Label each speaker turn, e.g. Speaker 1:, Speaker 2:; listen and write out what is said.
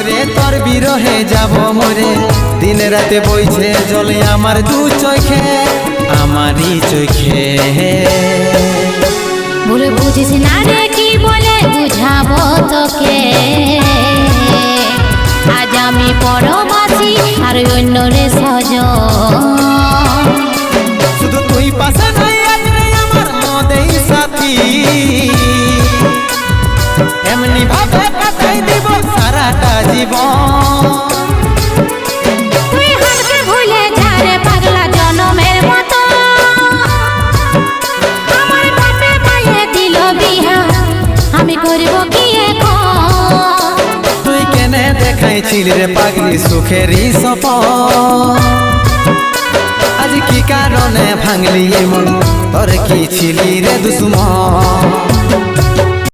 Speaker 1: করে তোর বিরহে যাব মরে। দিন রাতে বইছে জলে আমার দু চোখে, আমারই চোখে।
Speaker 2: বলে বুঝিস না রে কি বলে বুঝাবো তোকে, আজ আমি পরবাসী আর অন্য রে সজন।
Speaker 1: শুধু তুই পাশে নাই আজ রে আমার মদেই সাথী, এমনি ভাবে কাটাই দিব সারাটা জীবন।
Speaker 2: তুই হালকে ভুলে যা রে পাগলা জনমের মতো, আমার বাপে পায়ে দিল বিহা, আমি করব কি এখন?
Speaker 1: তুই কেনে দেখাইছিল রে পাগলি সুখেরই সপন, আজ কি কারণে ভাঙলি মন, তোর কি ছিলি রে দুশ্মন?